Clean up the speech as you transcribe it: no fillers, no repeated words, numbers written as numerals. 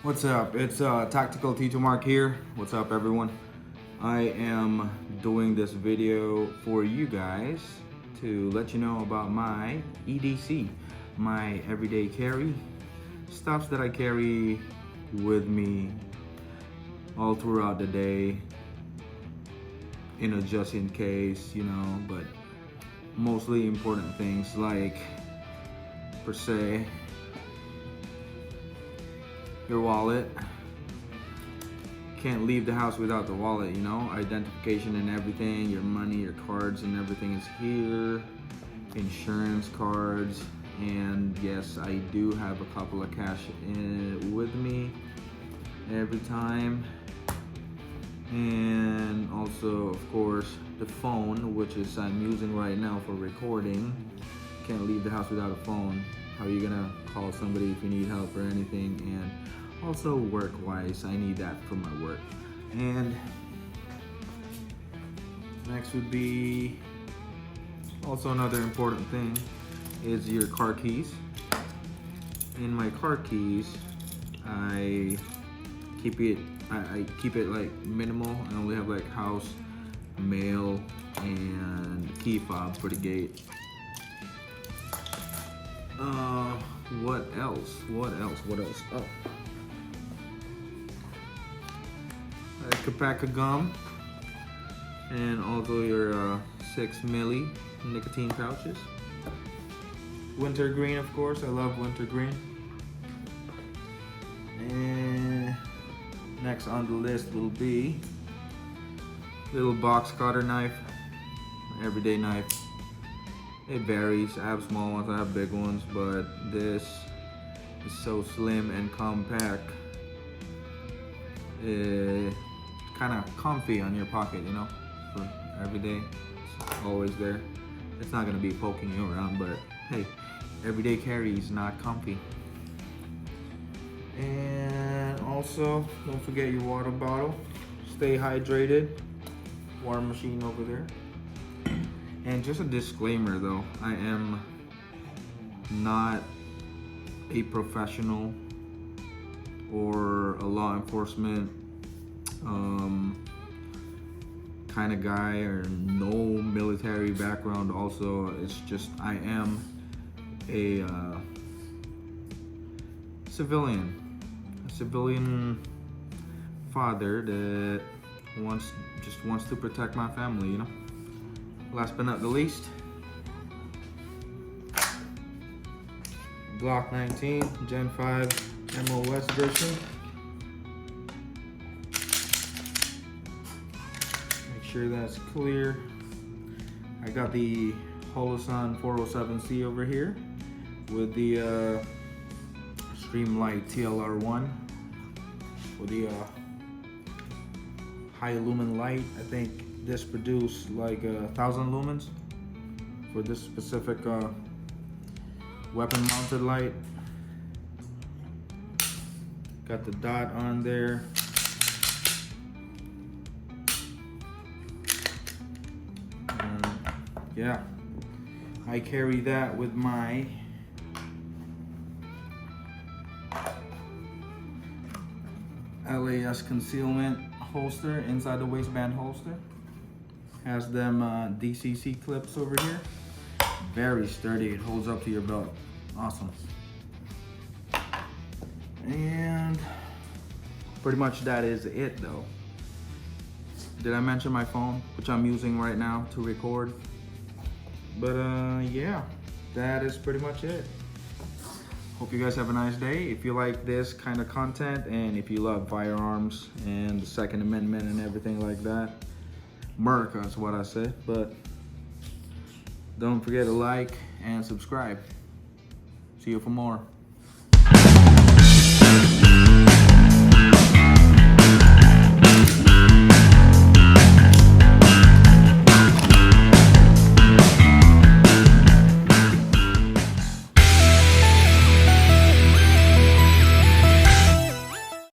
What's up? It's Tactical Teacher Mark here. What's up, everyone? I am doing this video for you guys to let you know about my EDC, my everyday carry, stuff that I carry with me all throughout the day, just in case, but mostly important things like, per se, your wallet. Can't leave the house without the wallet, identification and everything, your money, your cards and everything is here, insurance cards, and yes, I do have a couple of cash with me every time, and also of course the phone, which is I'm using right now for recording. Can't leave the house without a phone. How are you gonna call somebody if you need help or anything? And also work-wise, I need that for my work. And next would be also another important thing is your car keys. In my car keys, I keep it like minimal. I only have like house, mail, and key fob for the gate. What else? Oh, a pack of gum, and also your 6 milli nicotine pouches. Winter green, of course. I love winter green. And next on the list will be little box cutter knife, everyday knife. It varies. I have small ones, I have big ones, but this is so slim and compact. Kind of comfy on your pocket, for every day. It's always there. It's not gonna be poking you around, but hey, everyday carry is not comfy. And also, don't forget your water bottle. Stay hydrated. Water machine over there. And just a disclaimer though, I am not a professional or a law enforcement kind of guy, or no military background. Also, it's just I am a civilian father that just wants to protect my family, Last but not the least, Glock 19 Gen 5 MOS version. Make sure that's clear. I got the Holosun 407C over here with the Streamlight TLR1 with the high lumen light. I think this produced like 1,000 lumens for this specific weapon mounted light. Got the dot on there. Yeah, I carry that with my LAS concealment holster inside the waistband holster. Has them DCC clips over here. Very sturdy, it holds up to your belt. Awesome. And pretty much that is it though. Did I mention my phone, which I'm using right now to record? But yeah, that is pretty much it. Hope you guys have a nice day. If you like this kind of content, and if you love firearms and the Second Amendment and everything like that, America is what I said, but don't forget to like and subscribe. See you for more.